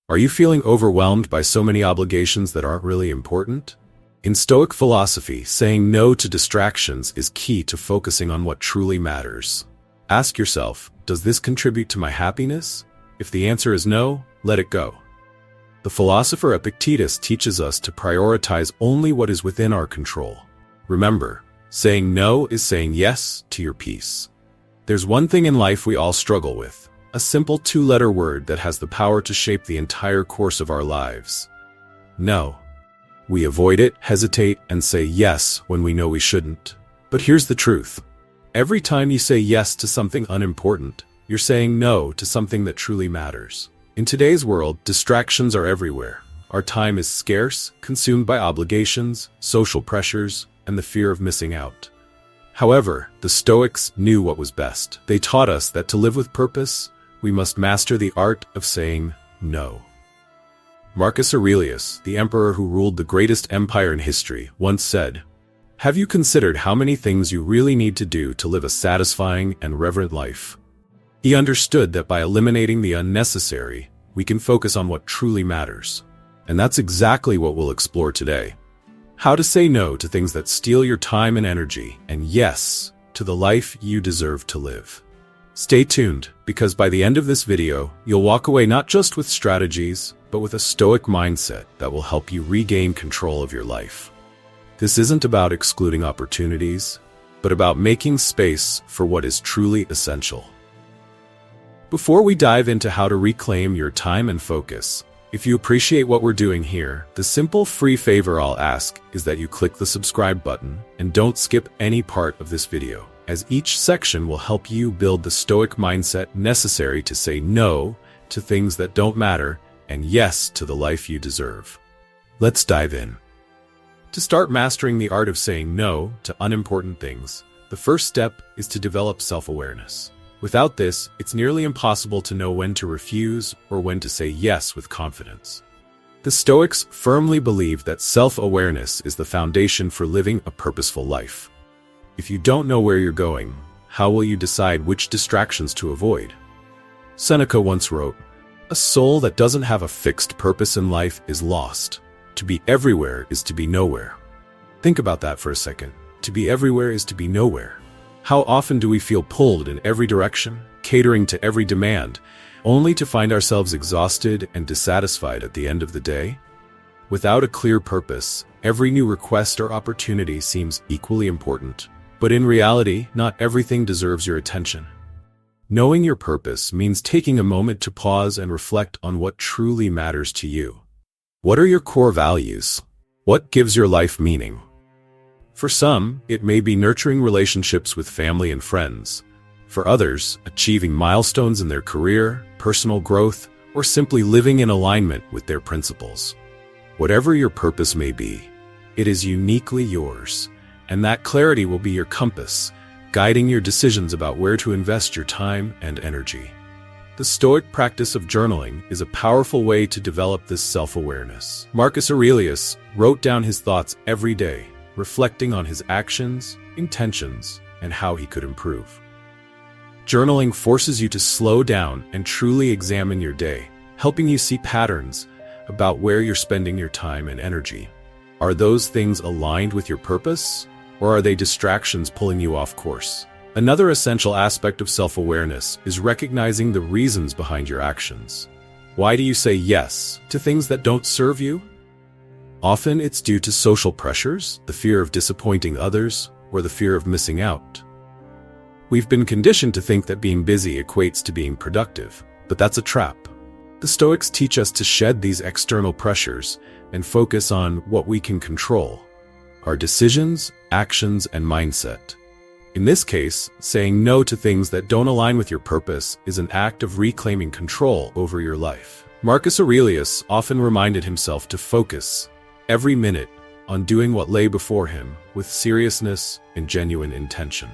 Are you feeling overwhelmed by so many obligations that aren't really important? In Stoic philosophy, saying no to distractions is key to focusing on what truly matters. Ask yourself, does this contribute to my happiness? If the answer is no, let it go. The philosopher Epictetus teaches us to prioritize only what is within our control. Remember, saying no is saying yes to your peace. There's one thing in life we all struggle with, a simple two-letter word that has the power to shape the entire course of our lives. No. We avoid it, hesitate, and say yes when we know we shouldn't. But here's the truth. Every time you say yes to something unimportant, you're saying no to something that truly matters. In today's world, distractions are everywhere. Our time is scarce, consumed by obligations, social pressures, and the fear of missing out. However, the Stoics knew what was best. They taught us that to live with purpose, we must master the art of saying no. Marcus Aurelius, the emperor who ruled the greatest empire in history, once said, "Have you considered how many things you really need to do to live a satisfying and reverent life?" He understood that by eliminating the unnecessary, we can focus on what truly matters. And that's exactly what we'll explore today. How to say no to things that steal your time and energy, and yes, to the life you deserve to live. Stay tuned, because by the end of this video, you'll walk away not just with strategies, but with a Stoic mindset that will help you regain control of your life. This isn't about excluding opportunities, but about making space for what is truly essential. Before we dive into how to reclaim your time and focus, if you appreciate what we're doing here, the simple free favor I'll ask is that you click the subscribe button and don't skip any part of this video, as each section will help you build the Stoic mindset necessary to say no to things that don't matter and yes to the life you deserve. Let's dive in. To start mastering the art of saying no to unimportant things, the first step is to develop self-awareness. Without this, it's nearly impossible to know when to refuse or when to say yes with confidence. The Stoics firmly believe that self-awareness is the foundation for living a purposeful life. If you don't know where you're going, how will you decide which distractions to avoid? Seneca once wrote, "A soul that doesn't have a fixed purpose in life is lost. To be everywhere is to be nowhere." Think about that for a second. To be everywhere is to be nowhere. How often do we feel pulled in every direction, catering to every demand, only to find ourselves exhausted and dissatisfied at the end of the day? Without a clear purpose, every new request or opportunity seems equally important. But in reality, not everything deserves your attention. Knowing your purpose means taking a moment to pause and reflect on what truly matters to you. What are your core values? What gives your life meaning? For some, it may be nurturing relationships with family and friends. For others, achieving milestones in their career, personal growth, or simply living in alignment with their principles. Whatever your purpose may be, it is uniquely yours, and that clarity will be your compass, guiding your decisions about where to invest your time and energy. The Stoic practice of journaling is a powerful way to develop this self-awareness. Marcus Aurelius wrote down his thoughts every day, reflecting on his actions, intentions, and how he could improve. Journaling forces you to slow down and truly examine your day, helping you see patterns about where you're spending your time and energy. Are those things aligned with your purpose, or are they distractions pulling you off course? Another essential aspect of self-awareness is recognizing the reasons behind your actions. Why do you say yes to things that don't serve you? Often it's due to social pressures, the fear of disappointing others, or the fear of missing out. We've been conditioned to think that being busy equates to being productive, but that's a trap. The Stoics teach us to shed these external pressures and focus on what we can control: our decisions, actions, and mindset. In this case, saying no to things that don't align with your purpose is an act of reclaiming control over your life. Marcus Aurelius often reminded himself to focus every minute on doing what lay before him with seriousness and genuine intention.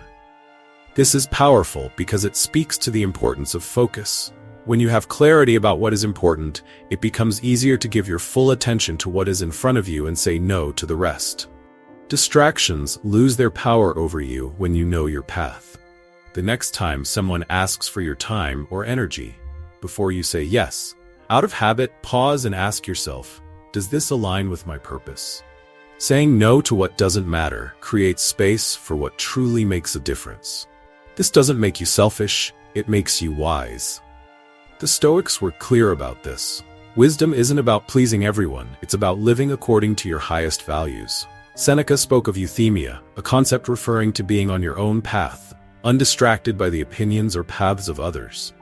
This is powerful because it speaks to the importance of focus. When you have clarity about what is important, it becomes easier to give your full attention to what is in front of you and say no to the rest. Distractions lose their power over you when you know your path. The next time someone asks for your time or energy, before you say yes, Out of habit, pause and ask yourself, does this align with my purpose? Saying no to what doesn't matter creates space for what truly makes a difference. This doesn't make you selfish, it makes you wise. The Stoics were clear about this. Wisdom isn't about pleasing everyone, it's about living according to your highest values. Seneca spoke of euthymia, a concept referring to being on your own path, undistracted by the opinions or paths of others.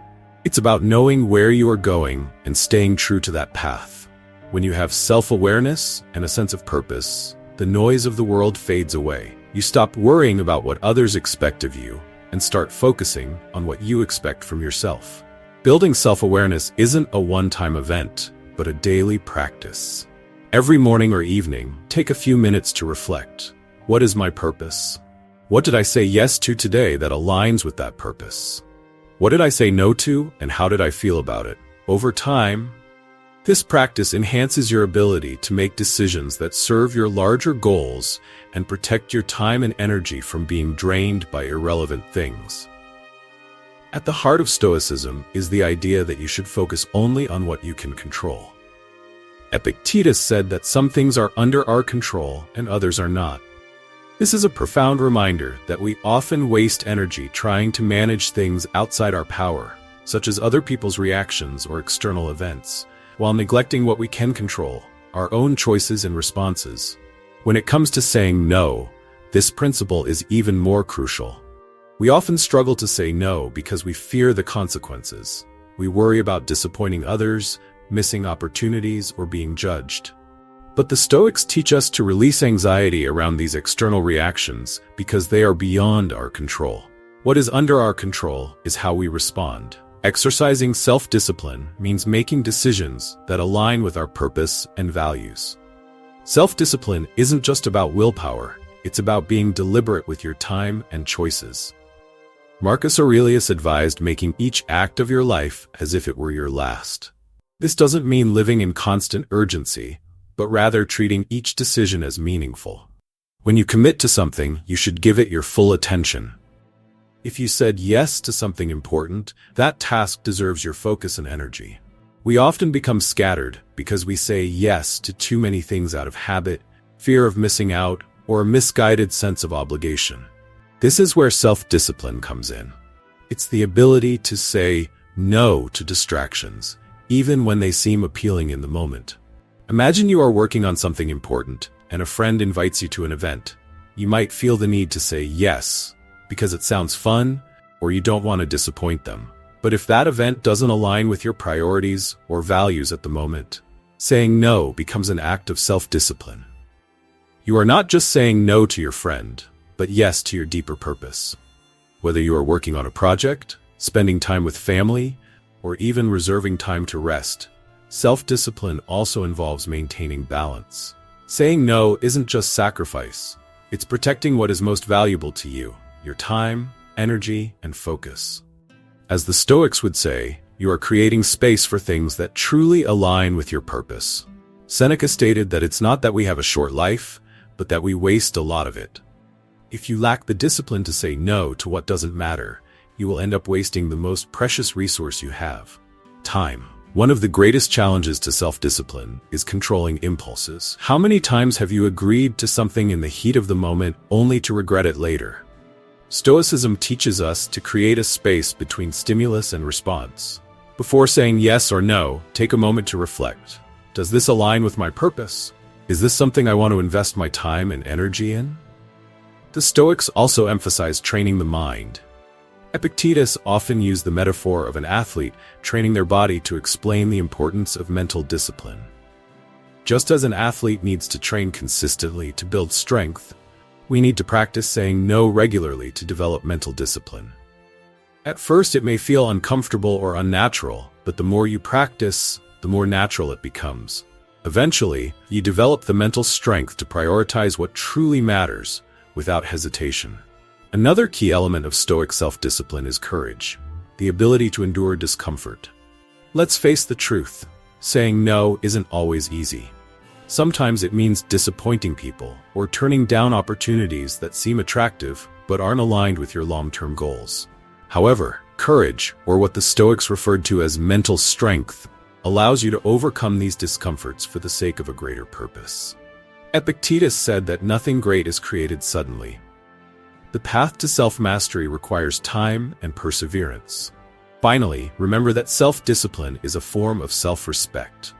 It's about knowing where you are going and staying true to that path. When you have self-awareness and a sense of purpose, the noise of the world fades away. You stop worrying about what others expect of you and start focusing on what you expect from yourself. Building self-awareness isn't a one-time event, but a daily practice. Every morning or evening, take a few minutes to reflect. What is my purpose? What did I say yes to today that aligns with that purpose? What did I say no to, and how did I feel about it? Over time, this practice enhances your ability to make decisions that serve your larger goals and protect your time and energy from being drained by irrelevant things. At the heart of Stoicism is the idea that you should focus only on what you can control. Epictetus said that some things are under our control and others are not. This is a profound reminder that we often waste energy trying to manage things outside our power, such as other people's reactions or external events, while neglecting what we can control, our own choices and responses. When it comes to saying no, this principle is even more crucial. We often struggle to say no because we fear the consequences. We worry about disappointing others, missing opportunities, or being judged. But the Stoics teach us to release anxiety around these external reactions because they are beyond our control. What is under our control is how we respond. Exercising self-discipline means making decisions that align with our purpose and values. Self-discipline isn't just about willpower, it's about being deliberate with your time and choices. Marcus Aurelius advised making each act of your life as if it were your last. This doesn't mean living in constant urgency, but rather treating each decision as meaningful. When you commit to something, you should give it your full attention. If you said yes to something important, that task deserves your focus and energy. We often become scattered because we say yes to too many things out of habit, fear of missing out, or a misguided sense of obligation. This is where self-discipline comes in. It's the ability to say no to distractions, even when they seem appealing in the moment. Imagine you are working on something important, and a friend invites you to an event. You might feel the need to say yes, because it sounds fun, or you don't want to disappoint them. But if that event doesn't align with your priorities or values at the moment, saying no becomes an act of self-discipline. You are not just saying no to your friend, but yes to your deeper purpose. Whether you are working on a project, spending time with family, or even reserving time to rest, self-discipline also involves maintaining balance. Saying no isn't just sacrifice, it's protecting what is most valuable to you, your time, energy, and focus. As the Stoics would say, you are creating space for things that truly align with your purpose. Seneca stated that it's not that we have a short life, but that we waste a lot of it. If you lack the discipline to say no to what doesn't matter, you will end up wasting the most precious resource you have: time. One of the greatest challenges to self-discipline is controlling impulses. How many times have you agreed to something in the heat of the moment only to regret it later? Stoicism teaches us to create a space between stimulus and response. Before saying yes or no, take a moment to reflect. Does this align with my purpose? Is this something I want to invest my time and energy in? The Stoics also emphasize training the mind. Epictetus often used the metaphor of an athlete training their body to explain the importance of mental discipline. Just as an athlete needs to train consistently to build strength, we need to practice saying no regularly to develop mental discipline. At first, it may feel uncomfortable or unnatural, but the more you practice, the more natural it becomes. Eventually, you develop the mental strength to prioritize what truly matters without hesitation. Another key element of Stoic self-discipline is courage, the ability to endure discomfort. Let's face the truth, saying no isn't always easy. Sometimes it means disappointing people or turning down opportunities that seem attractive but aren't aligned with your long-term goals. However, courage, or what the Stoics referred to as mental strength, allows you to overcome these discomforts for the sake of a greater purpose. Epictetus said that nothing great is created suddenly. The path to self-mastery requires time and perseverance. Finally, remember that self-discipline is a form of self-respect.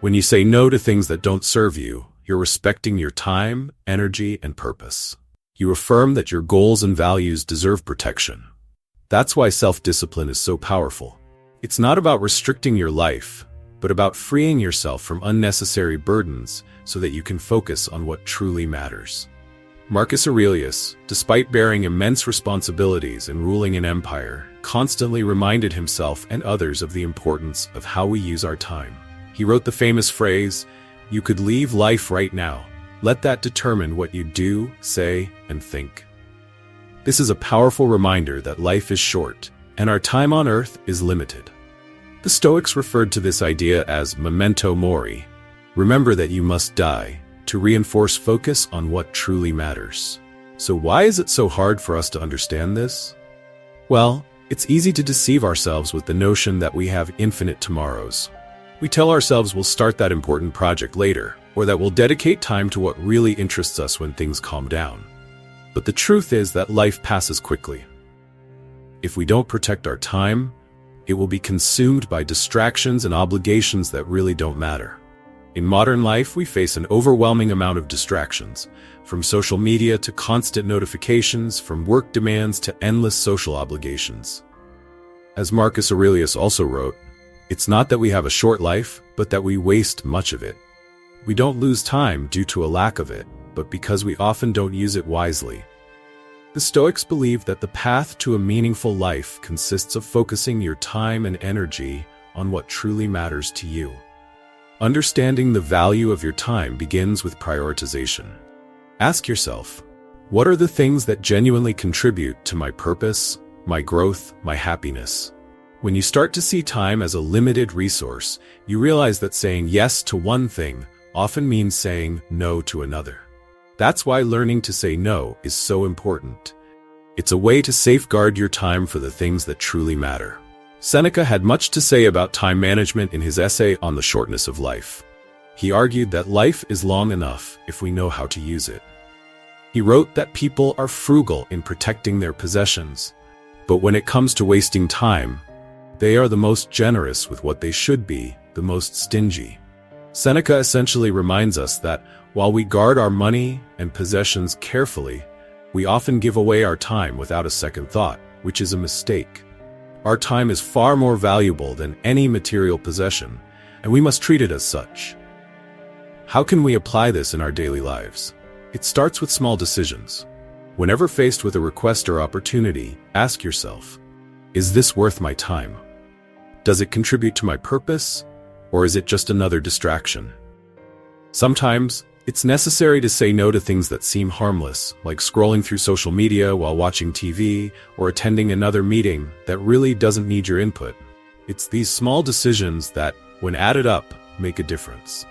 When you say no to things that don't serve you, you're respecting your time, energy, and purpose. You affirm that your goals and values deserve protection. That's why self-discipline is so powerful. It's not about restricting your life, but about freeing yourself from unnecessary burdens so that you can focus on what truly matters. Marcus Aurelius, despite bearing immense responsibilities and ruling an empire, constantly reminded himself and others of the importance of how we use our time. He wrote the famous phrase, "You could leave life right now. Let that determine what you do, say, and think." This is a powerful reminder that life is short, and our time on earth is limited. The Stoics referred to this idea as memento mori, remember that you must die, to reinforce focus on what truly matters. So why is it so hard for us to understand this? Well, it's easy to deceive ourselves with the notion that we have infinite tomorrows. We tell ourselves we'll start that important project later, or that we'll dedicate time to what really interests us when things calm down. But the truth is that life passes quickly. If we don't protect our time, it will be consumed by distractions and obligations that really don't matter. In modern life, we face an overwhelming amount of distractions, from social media to constant notifications, from work demands to endless social obligations. As Marcus Aurelius also wrote, it's not that we have a short life, but that we waste much of it. We don't lose time due to a lack of it, but because we often don't use it wisely. The Stoics believe that the path to a meaningful life consists of focusing your time and energy on what truly matters to you. Understanding the value of your time begins with prioritization. Ask yourself, what are the things that genuinely contribute to my purpose, my growth, my happiness? When you start to see time as a limited resource, you realize that saying yes to one thing often means saying no to another. That's why learning to say no is so important. It's a way to safeguard your time for the things that truly matter. Seneca had much to say about time management in his essay on the shortness of life. He argued that life is long enough if we know how to use it. He wrote that people are frugal in protecting their possessions, but when it comes to wasting time, they are the most generous with what they should be, the most stingy. Seneca essentially reminds us that while we guard our money and possessions carefully, we often give away our time without a second thought, which is a mistake. Our time is far more valuable than any material possession, and we must treat it as such. How can we apply this in our daily lives? It starts with small decisions. Whenever faced with a request or opportunity, ask yourself, is this worth my time? Does it contribute to my purpose, or is it just another distraction? Sometimes, it's necessary to say no to things that seem harmless, like scrolling through social media while watching TV or attending another meeting that really doesn't need your input. It's these small decisions that, when added up, make a difference.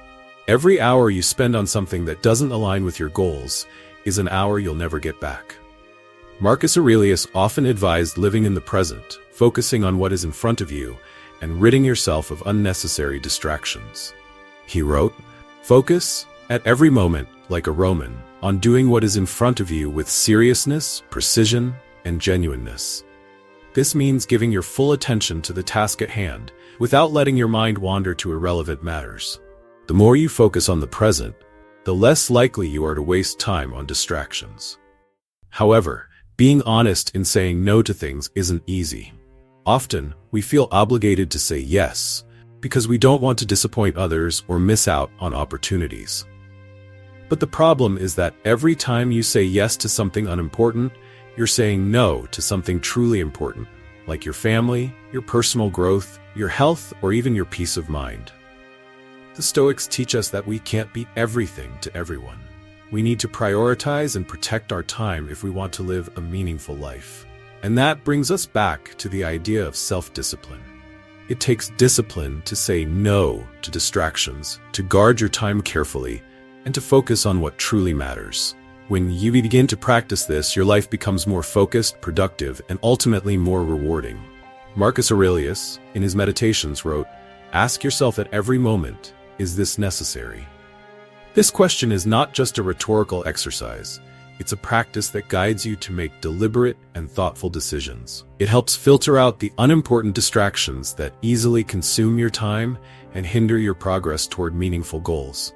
Every hour you spend on something that doesn't align with your goals is an hour you'll never get back. Marcus Aurelius often advised living in the present, focusing on what is in front of you, and ridding yourself of unnecessary distractions. He wrote, "Focus, at every moment, like a Roman, on doing what is in front of you with seriousness, precision, and genuineness." This means giving your full attention to the task at hand, without letting your mind wander to irrelevant matters. The more you focus on the present, the less likely you are to waste time on distractions. However, being honest in saying no to things isn't easy. Often, we feel obligated to say yes, because we don't want to disappoint others or miss out on opportunities. But the problem is that every time you say yes to something unimportant, you're saying no to something truly important, like your family, your personal growth, your health, or even your peace of mind. The Stoics teach us that we can't be everything to everyone. We need to prioritize and protect our time if we want to live a meaningful life. And that brings us back to the idea of self-discipline. It takes discipline to say no to distractions, to guard your time carefully, and to focus on what truly matters. When you begin to practice this, your life becomes more focused, productive, and ultimately more rewarding. Marcus Aurelius, in his Meditations, wrote, Ask yourself at every moment, is this necessary? This question is not just a rhetorical exercise. It's a practice that guides you to make deliberate and thoughtful decisions. It helps filter out the unimportant distractions that easily consume your time and hinder your progress toward meaningful goals.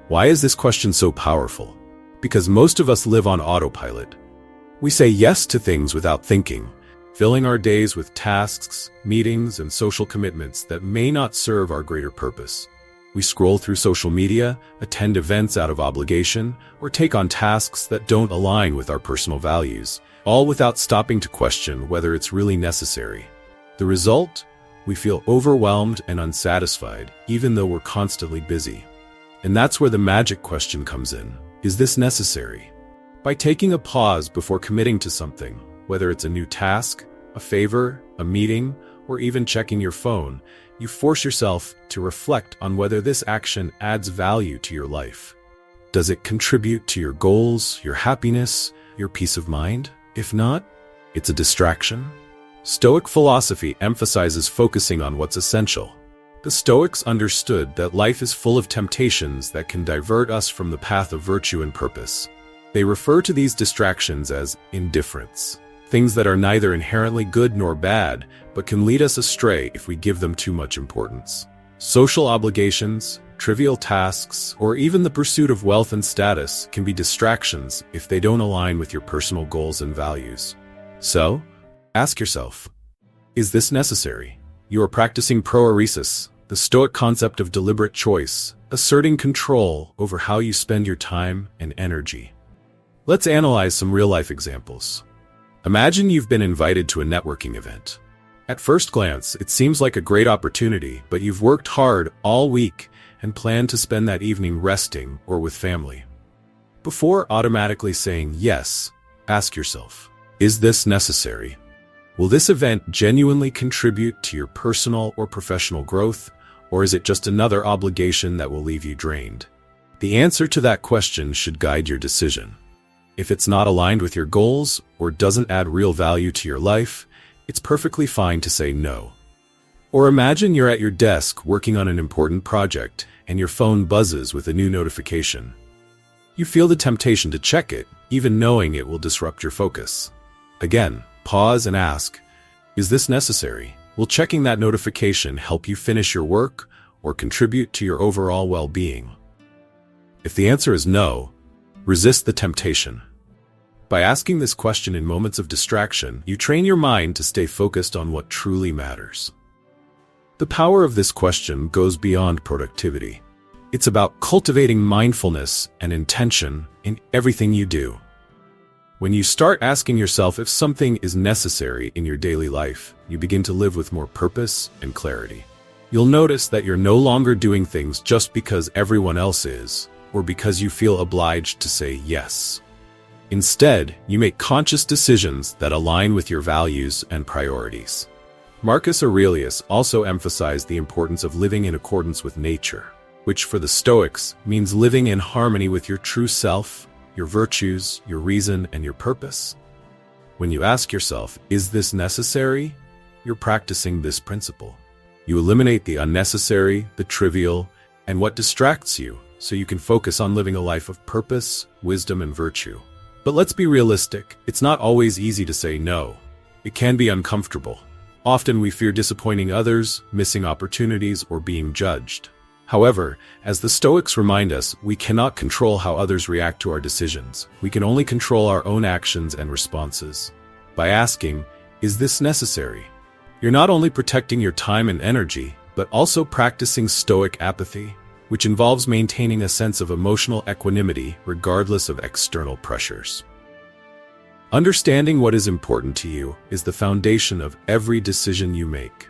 Why is this question so powerful? Because most of us live on autopilot. We say yes to things without thinking, filling our days with tasks, meetings, and social commitments that may not serve our greater purpose. We scroll through social media, attend events out of obligation, or take on tasks that don't align with our personal values, all without stopping to question whether it's really necessary. The result? We feel overwhelmed and unsatisfied, even though we're constantly busy. And that's where the magic question comes in. Is this necessary? By taking a pause before committing to something, whether it's a new task, a favor, a meeting, or even checking your phone, you force yourself to reflect on whether this action adds value to your life. Does it contribute to your goals, your happiness, your peace of mind? If not, it's a distraction. Stoic philosophy emphasizes focusing on what's essential. The Stoics understood that life is full of temptations that can divert us from the path of virtue and purpose. They refer to these distractions as indifferents, things that are neither inherently good nor bad, but can lead us astray if we give them too much importance. Social obligations, trivial tasks, or even the pursuit of wealth and status can be distractions if they don't align with your personal goals and values. So, ask yourself, is this necessary? You are practicing proairesis, the Stoic concept of deliberate choice, asserting control over how you spend your time and energy. Let's analyze some real-life examples. Imagine you've been invited to a networking event. At first glance, it seems like a great opportunity, but you've worked hard all week and plan to spend that evening resting or with family. Before automatically saying yes, ask yourself, is this necessary? Will this event genuinely contribute to your personal or professional growth, or is it just another obligation that will leave you drained? The answer to that question should guide your decision. If it's not aligned with your goals or doesn't add real value to your life, it's perfectly fine to say no. Or imagine you're at your desk working on an important project and your phone buzzes with a new notification. You feel the temptation to check it, even knowing it will disrupt your focus. Again, pause and ask, is this necessary? Will checking that notification help you finish your work or contribute to your overall well-being? If the answer is no, resist the temptation. By asking this question in moments of distraction, you train your mind to stay focused on what truly matters. The power of this question goes beyond productivity. It's about cultivating mindfulness and intention in everything you do. When you start asking yourself if something is necessary in your daily life, you begin to live with more purpose and clarity. You'll notice that you're no longer doing things just because everyone else is, or because you feel obliged to say yes. Instead, you make conscious decisions that align with your values and priorities. Marcus Aurelius also emphasized the importance of living in accordance with nature, which for the Stoics means living in harmony with your true self, your virtues, your reason, and your purpose. When you ask yourself, is this necessary? You're practicing this principle. You eliminate the unnecessary, the trivial, and what distracts you, so you can focus on living a life of purpose, wisdom, and virtue. But let's be realistic, it's not always easy to say no. It can be uncomfortable. Often we fear disappointing others, missing opportunities, or being judged. However, as the Stoics remind us, we cannot control how others react to our decisions. We can only control our own actions and responses. By asking, is this necessary? You're not only protecting your time and energy, but also practicing Stoic apathy, which involves maintaining a sense of emotional equanimity regardless of external pressures. Understanding what is important to you is the foundation of every decision you make.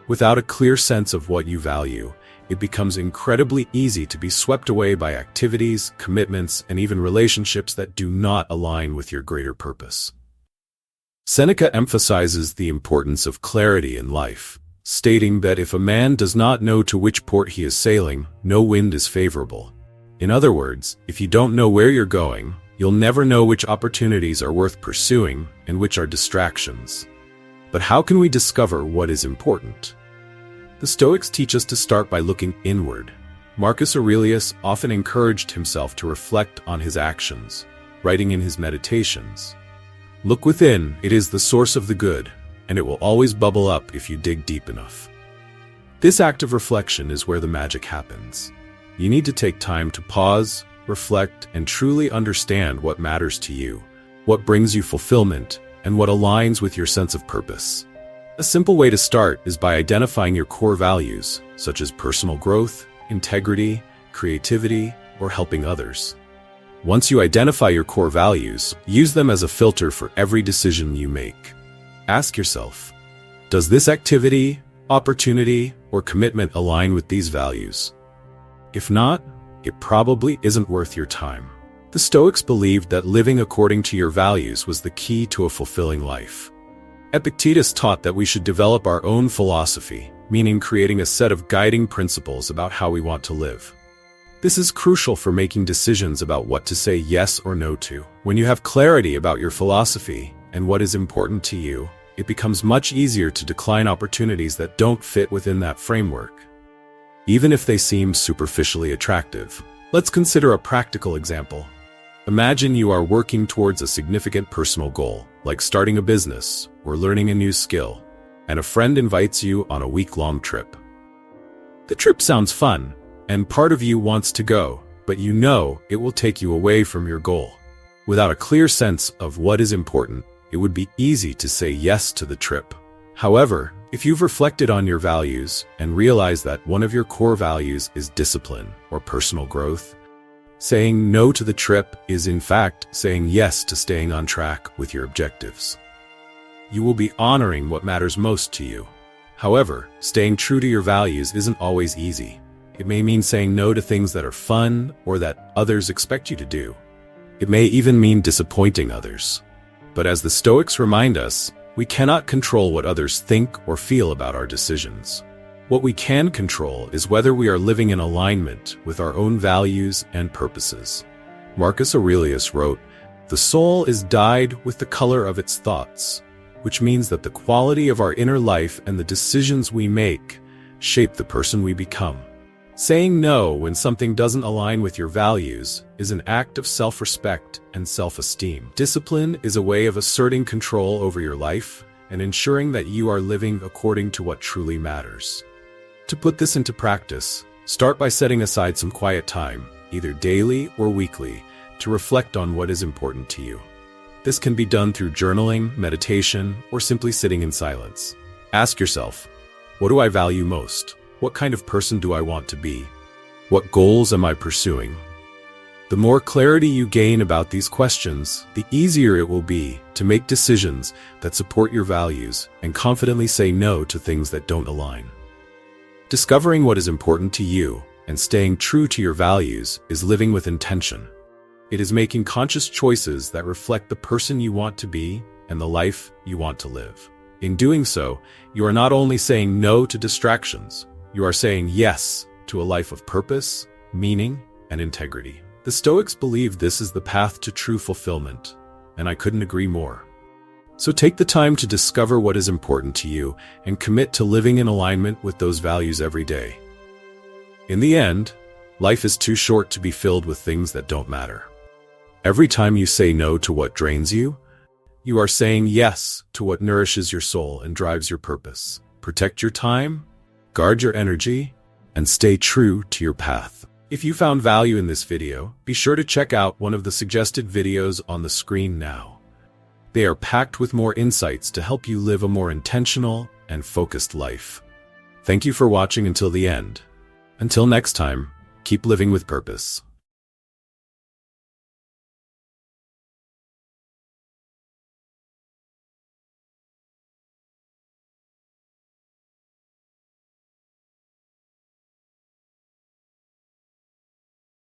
Without a clear sense of what you value, it becomes incredibly easy to be swept away by activities, commitments, and even relationships that do not align with your greater purpose. Seneca emphasizes the importance of clarity in life, stating that if a man does not know to which port he is sailing, no wind is favorable. In other words, if you don't know where you're going, you'll never know which opportunities are worth pursuing and which are distractions. But how can we discover what is important? The Stoics teach us to start by looking inward. Marcus Aurelius often encouraged himself to reflect on his actions, writing in his meditations, "Look within, it is the source of the good, and it will always bubble up if you dig deep enough." This act of reflection is where the magic happens. You need to take time to pause, reflect, and truly understand what matters to you, what brings you fulfillment, and what aligns with your sense of purpose. A simple way to start is by identifying your core values, such as personal growth, integrity, creativity, or helping others. Once you identify your core values, use them as a filter for every decision you make. Ask yourself, does this activity, opportunity, or commitment align with these values? If not, it probably isn't worth your time. The Stoics believed that living according to your values was the key to a fulfilling life. Epictetus taught that we should develop our own philosophy, meaning creating a set of guiding principles about how we want to live. This is crucial for making decisions about what to say yes or no to. When you have clarity about your philosophy and what is important to you, it becomes much easier to decline opportunities that don't fit within that framework, even if they seem superficially attractive. Let's consider a practical example. Imagine you are working towards a significant personal goal, like starting a business or learning a new skill, and a friend invites you on a week-long trip. The trip sounds fun, and part of you wants to go, but you know it will take you away from your goal. Without a clear sense of what is important, it would be easy to say yes to the trip. However, if you've reflected on your values and realized that one of your core values is discipline or personal growth, saying no to the trip is in fact saying yes to staying on track with your objectives. You will be honoring what matters most to you. However, staying true to your values isn't always easy. It may mean saying no to things that are fun or that others expect you to do. It may even mean disappointing others. But as the Stoics remind us, we cannot control what others think or feel about our decisions. What we can control is whether we are living in alignment with our own values and purposes. Marcus Aurelius wrote, "The soul is dyed with the color of its thoughts," which means that the quality of our inner life and the decisions we make shape the person we become. Saying no when something doesn't align with your values is an act of self-respect and self-esteem. Discipline is a way of asserting control over your life and ensuring that you are living according to what truly matters. To put this into practice, start by setting aside some quiet time, either daily or weekly, to reflect on what is important to you. This can be done through journaling, meditation, or simply sitting in silence. Ask yourself, what do I value most? What kind of person do I want to be? What goals am I pursuing? The more clarity you gain about these questions, the easier it will be to make decisions that support your values and confidently say no to things that don't align. Discovering what is important to you and staying true to your values is living with intention. It is making conscious choices that reflect the person you want to be and the life you want to live. In doing so, you are not only saying no to distractions, you are saying yes to a life of purpose, meaning, and integrity. The Stoics believe this is the path to true fulfillment, and I couldn't agree more. So take the time to discover what is important to you and commit to living in alignment with those values every day. In the end, life is too short to be filled with things that don't matter. Every time you say no to what drains you, you are saying yes to what nourishes your soul and drives your purpose. Protect your time, guard your energy, and stay true to your path. If you found value in this video, be sure to check out one of the suggested videos on the screen now. They are packed with more insights to help you live a more intentional and focused life. Thank you for watching until the end. Until next time, keep living with purpose.